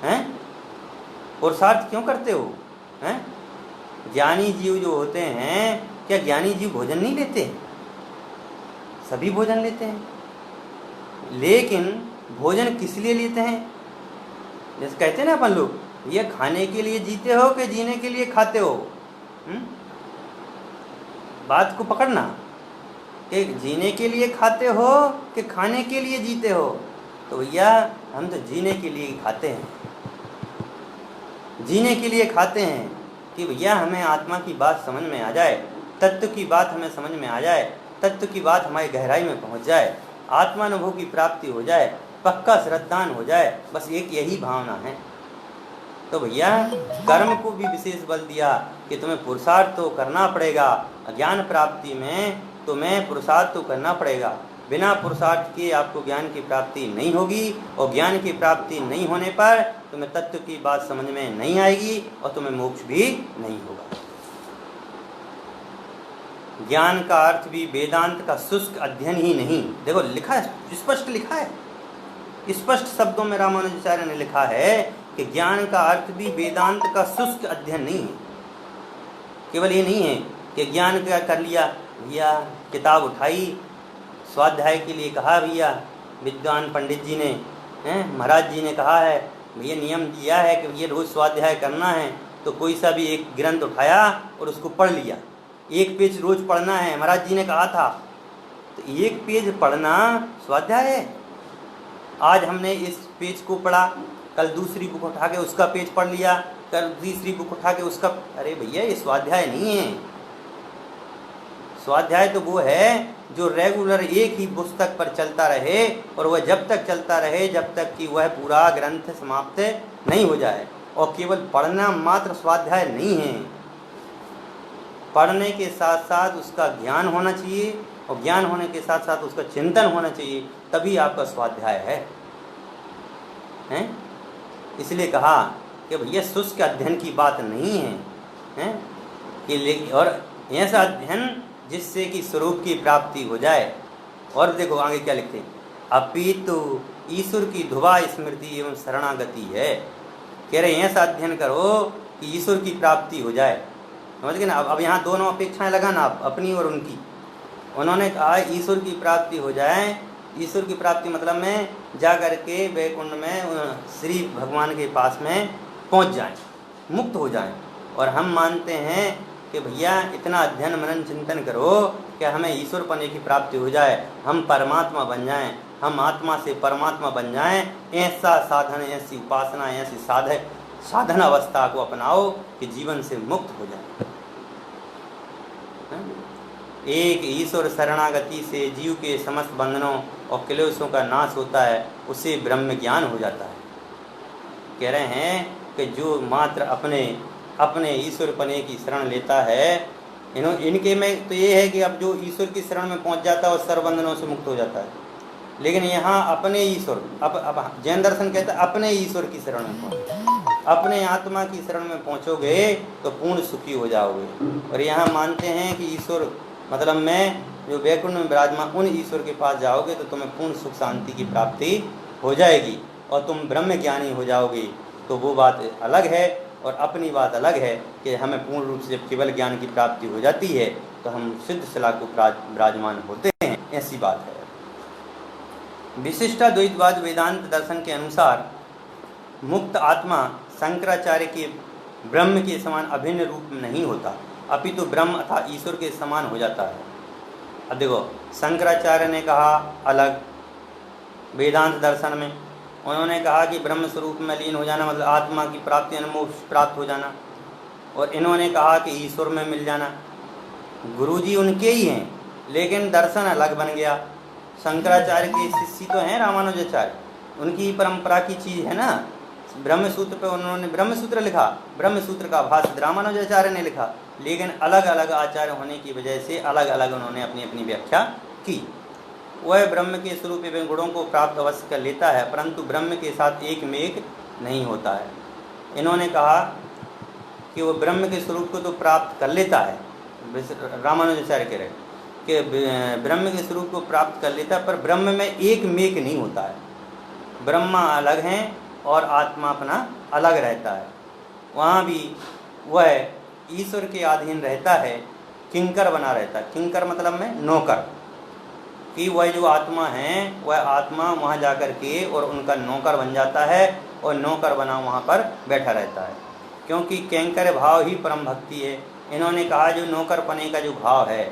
हैं पुरुषार्थ क्यों करते हो? हैं ज्ञानी जीव जो होते हैं, क्या ज्ञानी जीव भोजन नहीं लेते? सभी भोजन लेते हैं, लेकिन भोजन किस लिए लेते हैं? जैसे कहते हैं ना अपन लोग, ये खाने के लिए जीते हो कि जीने के लिए खाते हो? बात को पकड़ना कि जीने के लिए खाते हो कि खाने के लिए जीते हो। तो भैया हम तो जीने के लिए खाते हैं, जीने के लिए खाते हैं कि भैया हमें आत्मा की बात समझ में आ जाए, तत्व की बात हमें समझ में आ जाए, तत्व की बात हमारी गहराई में पहुंच जाए, आत्मानुभव की प्राप्ति हो जाए, पक्का श्रद्धान हो जाए, बस एक यही भावना है। तो भैया कर्म को भी विशेष बल दिया कि तुम्हें पुरुषार्थ तो करना पड़ेगा, ज्ञान प्राप्ति में तुम्हें पुरुषार्थ तो करना पड़ेगा। बिना पुरुषार्थ के आपको ज्ञान की प्राप्ति नहीं होगी, और ज्ञान की प्राप्ति नहीं होने पर तुम्हें तत्व की बात समझ में नहीं आएगी और तुम्हें मोक्ष भी नहीं होगा। ज्ञान का अर्थ भी वेदांत का शुष्क अध्ययन ही नहीं। देखो लिखा है, स्पष्ट लिखा है, स्पष्ट शब्दों में रामानुजाचार्य ने लिखा है कि ज्ञान का अर्थ भी वेदांत का शुष्क अध्ययन नहीं है। केवल ये नहीं है कि ज्ञान क्या कर लिया भैया, किताब उठाई, स्वाध्याय के लिए कहा भैया, विद्वान पंडित जी ने, महाराज जी ने कहा है भैया, नियम दिया है कि भैया रोज स्वाध्याय करना है, तो कोई सा भी एक ग्रंथ उठाया और उसको पढ़ लिया। एक पेज रोज पढ़ना है, महाराज जी ने कहा था, तो एक पेज पढ़ना स्वाध्याय है। आज हमने इस पेज को पढ़ा, कल दूसरी बुक उठा के उसका पेज पढ़ लिया, कल तीसरी बुक उठा के उसका, अरे भैया ये स्वाध्याय नहीं है। स्वाध्याय तो वो है जो रेगुलर एक ही पुस्तक पर चलता रहे, और वह जब तक चलता रहे जब तक कि वह पूरा ग्रंथ समाप्त नहीं हो जाए। और केवल पढ़ना मात्र स्वाध्याय नहीं है, पढ़ने के साथ साथ उसका ज्ञान होना चाहिए, और ज्ञान होने के साथ साथ उसका चिंतन होना चाहिए, तभी आपका स्वाध्याय है। इसलिए कहा कि भैया शुष्क अध्ययन की बात नहीं है, कि और ऐसा अध्ययन जिससे कि स्वरूप की प्राप्ति हो जाए। और देखो आगे क्या लिखते हैं, अपितु ईश्वर की धुवा स्मृति एवं शरणागति है। कह रहे हैं ऐसा अध्ययन करो कि ईश्वर की प्राप्ति हो जाए। समझ गए ना? अब यहाँ दोनों अपेक्षाएं लगाना आप, अपनी और उनकी। उन्होंने कहा ईश्वर की प्राप्ति हो जाए। ईश्वर की प्राप्ति मतलब में जा करके वैकुंठ में श्री भगवान के पास में पहुँच जाएं, मुक्त हो जाएं। और हम मानते हैं कि भैया इतना अध्ययन मनन चिंतन करो कि हमें ईश्वर पने की प्राप्ति हो जाए, हम परमात्मा बन जाएं, हम आत्मा से परमात्मा बन जाएं। ऐसा साधन, ऐसी उपासना, ऐसी साधन अवस्था को अपनाओ कि जीवन से मुक्त हो जाए। एक ईश्वर शरणागति से जीव के समस्त बंधनों और क्लेशों का नाश होता है, उसे ब्रह्म ज्ञान हो जाता है। कह रहे हैं कि जो मात्र अपने ईश्वर पने की शरण लेता है, इनके में तो ये है कि अब जो ईश्वर की शरण में पहुंच जाता है और सर्वबंधनों से मुक्त हो जाता है। लेकिन यहाँ अपने ईश्वर, अब जैन दर्शन कहता है अपने ईश्वर की शरण में पहुँचो, अपने आत्मा की शरण में पहुँचोगे तो पूर्ण सुखी हो जाओगे। और यहाँ मानते हैं कि ईश्वर मतलब में जो वैकुंठ में विराजमान, उन ईश्वर के पास जाओगे तो तुम्हें पूर्ण सुख शांति की प्राप्ति हो जाएगी और तुम ब्रह्म ज्ञानी हो जाओगे। तो वो बात अलग है, और अपनी बात अलग है कि हमें पूर्ण रूप से जब केवल ज्ञान की प्राप्ति हो जाती है तो हम सिद्ध शिला को विराजमान होते हैं, ऐसी बात है। विशिष्टाद्वैतवाद वेदांत दर्शन के अनुसार मुक्त आत्मा शंकराचार्य के ब्रह्म के समान अभिन्न रूप में नहीं होता, अपितु ब्रह्म अथवा ईश्वर के समान हो जाता है। अब देखो शंकराचार्य ने कहा अलग वेदांत दर्शन में, उन्होंने कहा कि ब्रह्म स्वरूप में लीन हो जाना मतलब आत्मा की प्राप्ति, मोक्ष प्राप्त हो जाना। और इन्होंने कहा कि ईश्वर में मिल जाना। गुरुजी उनके ही हैं, लेकिन दर्शन अलग बन गया। शंकराचार्य के शिष्य तो हैं रामानुजाचार्य, उनकी परंपरा की चीज़ है ना। ब्रह्म सूत्र पे उन्होंने ब्रह्म सूत्र लिखा, ब्रह्म सूत्र का भाष्य रामानुजाचार्य ने लिखा, लेकिन अलग अलग आचार्य होने की वजह से अलग अलग उन्होंने अपनी अपनी व्याख्या की। वह ब्रह्म के स्वरूप एवं गुणों को प्राप्त अवश्य कर लेता है, परंतु ब्रह्म के साथ एक में एक नहीं होता है। इन्होंने कहा कि वो ब्रह्म के स्वरूप को तो प्राप्त कर लेता है, रामानुजाचार्य कह रहे कि ब्रह्म के स्वरूप को प्राप्त कर लेता है, पर ब्रह्म में एक मेक नहीं होता है। ब्रह्मा अलग हैं और आत्मा अपना अलग रहता है। वहाँ भी वह ईश्वर के अधीन रहता है, किंकर बना रहता है। किंकर मतलब में नौकर, कि वह जो आत्मा है वह आत्मा वहाँ जा कर के और उनका नौकर बन जाता है और नौकर बना वहाँ पर बैठा रहता है, क्योंकि कैंकर भाव ही परम भक्ति है। इन्होंने कहा जो नौकरपने का जो भाव है,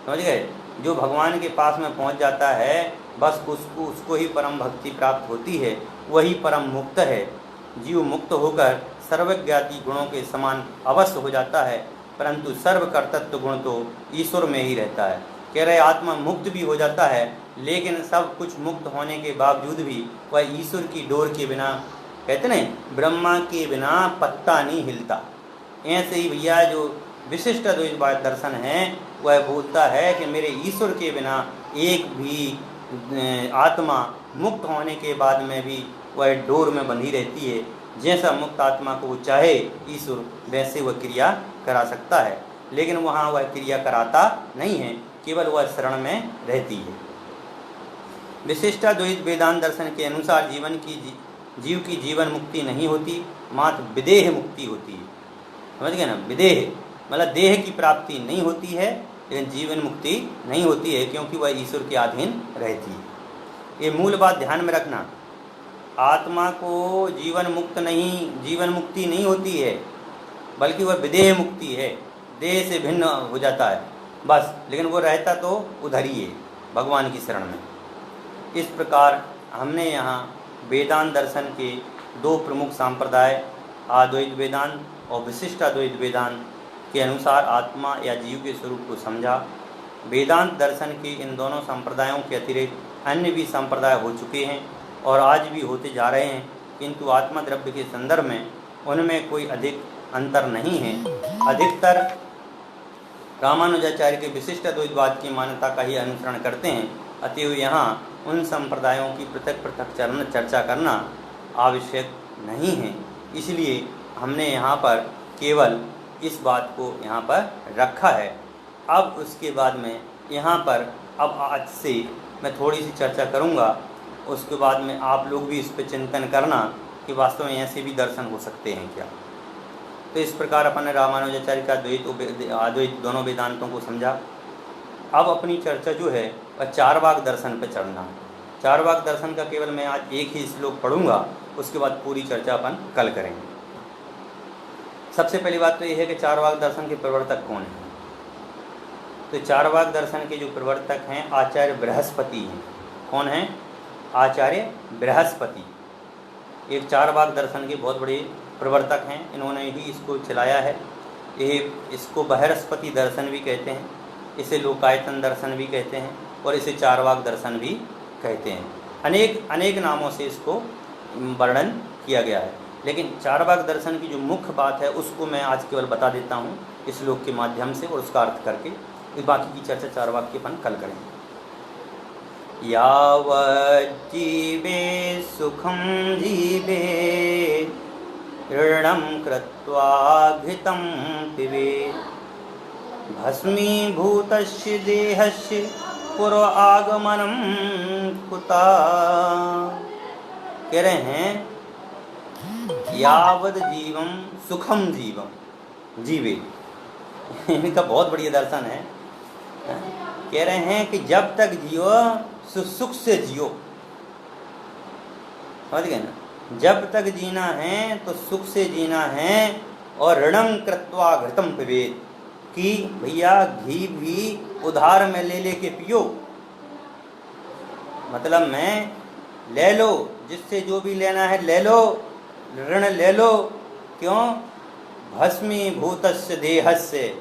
समझ गए, जो भगवान के पास में पहुँच जाता है बस उसको ही परम भक्ति प्राप्त होती है, वही परम मुक्त है। जीव मुक्त होकर सर्वज्ञाति गुणों के समान अवश्य हो जाता है, परंतु सर्वकर्तृत्व गुण तो ईश्वर में ही रहता है। कह रहे आत्मा मुक्त भी हो जाता है, लेकिन सब कुछ मुक्त होने के बावजूद भी वह ईश्वर की डोर के बिना, कहते नहीं, ब्रह्मा के बिना पत्ता नहीं हिलता। ऐसे ही भैया जो विशिष्ट अद्वैतवाद दर्शन है वह बोलता है कि मेरे ईश्वर के बिना एक भी आत्मा मुक्त होने के बाद में भी वह डोर में बंधी रहती है। जैसा मुक्त आत्मा को वो चाहे ईश्वर वैसे वह क्रिया करा सकता है, लेकिन वहाँ वह क्रिया कराता नहीं है, केवल वह शरण में रहती है। विशिष्टाद्वैत वेदांत दर्शन के अनुसार जीव की जीवन मुक्ति नहीं होती, मात्र विदेह मुक्ति होती है। समझ गए ना, विदेह मतलब देह की प्राप्ति नहीं होती है, लेकिन जीवन मुक्ति नहीं होती है, क्योंकि वह ईश्वर के अधीन रहती है। ये मूल बात ध्यान में रखना। आत्मा को जीवन मुक्ति नहीं होती है, बल्कि वह विदेह मुक्ति है, देह से भिन्न हो जाता है बस, लेकिन वो रहता तो उधर ही है, भगवान की शरण में। इस प्रकार हमने यहाँ वेदांत दर्शन के दो प्रमुख संप्रदाय, अद्वैत वेदांत और विशिष्ट अद्वैत वेदांत के अनुसार आत्मा या जीव के स्वरूप को समझा। वेदांत दर्शन के इन दोनों संप्रदायों के अतिरिक्त अन्य भी संप्रदाय हो चुके हैं और आज भी होते जा रहे हैं, किंतु आत्मा द्रव्य के संदर्भ में उनमें कोई अधिक अंतर नहीं है। अधिकतर रामानुजाचार्य के विशिष्ट अद्वैतवाद की मान्यता का ही अनुसरण करते हैं, अतएव यहाँ उन संप्रदायों की पृथक पृथक चर्चा करना आवश्यक नहीं है। इसलिए हमने यहाँ पर केवल इस बात को यहाँ पर रखा है। अब उसके बाद में यहाँ पर अब आज से मैं थोड़ी सी चर्चा करूँगा, उसके बाद में आप लोग भी इस पर चिंतन करना कि वास्तव में ऐसे भी दर्शन हो सकते हैं क्या। तो इस प्रकार अपन ने रामानुजाचार्य का अद्वैत दोनों वेदांतों को समझा। अब अपनी चर्चा जो है वह चारवाक दर्शन पर चढ़ना है। चारवाक दर्शन का केवल मैं आज एक ही श्लोक पढ़ूंगा, उसके बाद पूरी चर्चा अपन कल करेंगे। सबसे पहली बात तो यह है कि चारवाक दर्शन के प्रवर्तक कौन हैं। तो चारवाक दर्शन के जो प्रवर्तक हैं आचार्य बृहस्पति हैं। कौन हैं? आचार्य बृहस्पति एक चारवाक दर्शन के बहुत बड़े प्रवर्तक हैं। इन्होंने ही इसको चलाया है। इसको बृहस्पति दर्शन भी कहते हैं, इसे लोकायतन दर्शन भी कहते हैं और इसे चारवाक दर्शन भी कहते हैं। अनेक नामों से इसको वर्णन किया गया है, लेकिन चारवाक दर्शन की जो मुख्य बात है उसको मैं आज केवल बता देता हूँ इस श्लोक के माध्यम से और उसका अर्थ करके। इस बाकी की चर्चा चारवाक की अपन कल करेंगे। यावत् जीवे सुखं जीवे ऋणं कृत्वा घृतं पिबेत् भस्मीभूतस्य देहस्य पूर्व आगमनं कुता। कह रहे हैं यावद जीवम सुखम जीवम जीवे। इनका बहुत बढ़िया दर्शन है। कह रहे हैं कि जब तक जियो सुख से जियो। समझ गए ना, जब तक जीना है तो सुख से जीना है। और ऋणम कृत्वा घृतम पिबेत्, कि भैया घी भी उधार में ले लेके पियो। मतलब मैं ले लो, जिससे जो भी लेना है ले लो, ऋण ले लो। क्यों? भस्मीभूतस्य देहस्य,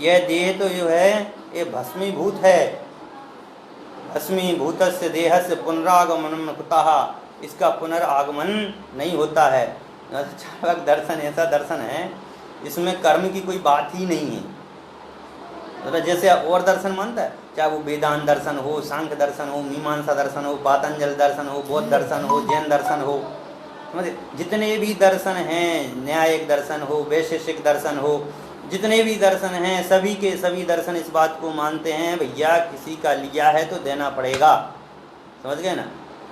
यह देह तो जो है ये भस्मीभूत है। भस्मीभूतस्य देहस्य पुनरागमनं कुतः, इसका पुनरागमन नहीं होता है। चार्वाक दर्शन ऐसा दर्शन है जिसमें कर्म की कोई बात ही नहीं है। मतलब जैसे और दर्शन मानता है, चाहे वो वेदांत दर्शन हो, सांख्य दर्शन हो, मीमांसा दर्शन हो, पातंजल दर्शन हो, बौद्ध दर्शन हो, जैन दर्शन हो, समझे, जितने भी दर्शन हैं, न्यायिक दर्शन हो, वैशेषिक दर्शन हो, जितने भी दर्शन हैं, सभी के सभी दर्शन इस बात को मानते हैं, भैया किसी का लिया है तो देना पड़ेगा। समझ गए ना।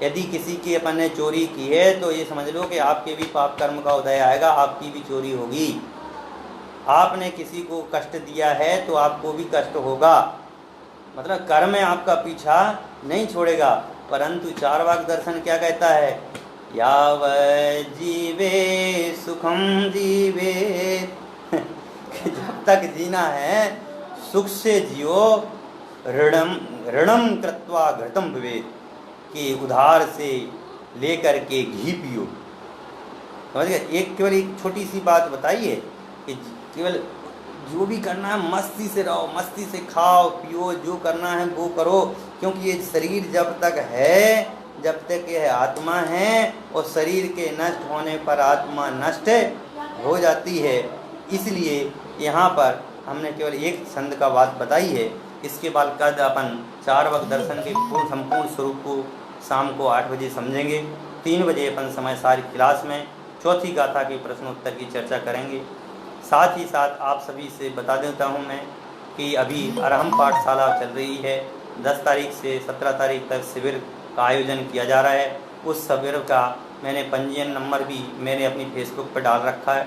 यदि किसी की अपन ने चोरी की है तो ये समझ लो कि आपके भी पाप कर्म का उदय आएगा, आपकी भी चोरी होगी। आपने किसी को कष्ट दिया है तो आपको भी कष्ट होगा। मतलब कर्म आपका पीछा नहीं छोड़ेगा। परंतु चार्वाक दर्शन क्या कहता है, याव जीवे सुखम जीवे जब तक जीना है सुख से जियो, ऋणम कृत्वा घृतम भवेत्, कि उधार से लेकर के घी पियो। समझ गए। एक केवल एक छोटी सी बात बताइए कि केवल जो भी करना है मस्ती से रहो, मस्ती से खाओ पियो, जो करना है वो करो, क्योंकि ये शरीर जब तक है, जब तक यह आत्मा है, और शरीर के नष्ट होने पर आत्मा नष्ट हो जाती है। इसलिए यहाँ पर हमने केवल एक छंद का बात बताई है। इसके बाद कद अपन चार्वाक दर्शन के पूर्ण संपूर्ण स्वरूप को शाम को 8 बजे समझेंगे। 3 बजे अपन समय सारी क्लास में चौथी गाथा के प्रश्नोत्तर की चर्चा करेंगे। साथ ही साथ आप सभी से बता देता हूँ मैं कि अभी अरहम पाठशाला चल रही है। 10 तारीख से 17 तारीख तक शिविर का आयोजन किया जा रहा है। उस शिविर का मैंने पंजीयन नंबर भी मैंने अपनी फेसबुक पर डाल रखा है।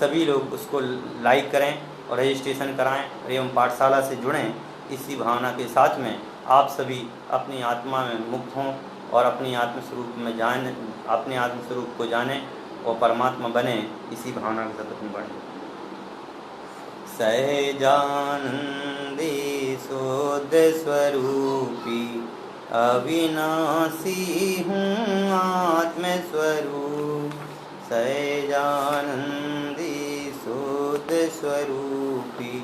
सभी लोग उसको लाइक करें और रजिस्ट्रेशन कराएं एवं पाठशाला से जुड़ें। इसी भावना के साथ में आप सभी अपनी आत्मा में मुक्त हों और अपनी आत्मस्वरूप में जाने, अपने आत्मस्वरूप को जानें और परमात्मा बने। इसी भावना के साथ अपन बढ़ें। सहजानंदी शुद्ध स्वरूपी अविनाशी हूँ आत्मस्वरूप। सहजानंदी शुद्ध स्वरूपी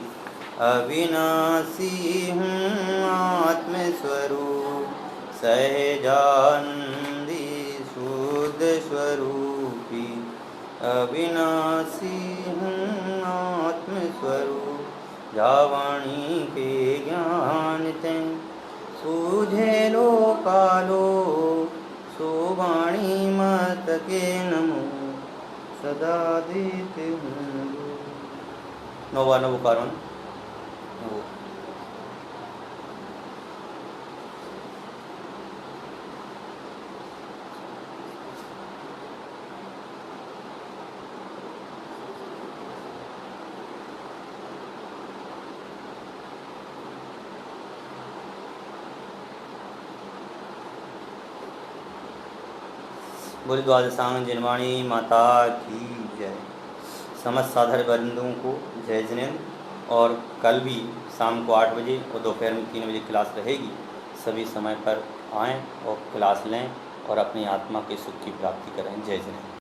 अविनाशी हूँ आत्मस्वरूप। सहजानंदी शुद्ध स्वरूपी अविनाशी हूँ आत्मस्वरूप। जावाणी के ज्ञान ते सूझे लो कालो, सोवाणी मत के नमो सदा देते हूँ। नोवा नवो कारण बोले द्वादशांग जिनवाणी माता की जय। समस्त साधर बंधुओं को जय जिनेन्द्र। और कल भी शाम को 8 बजे और दोपहर में 3 बजे क्लास रहेगी। सभी समय पर आएँ और क्लास लें और अपनी आत्मा के सुख की प्राप्ति करें। जय जिनेन्द्र।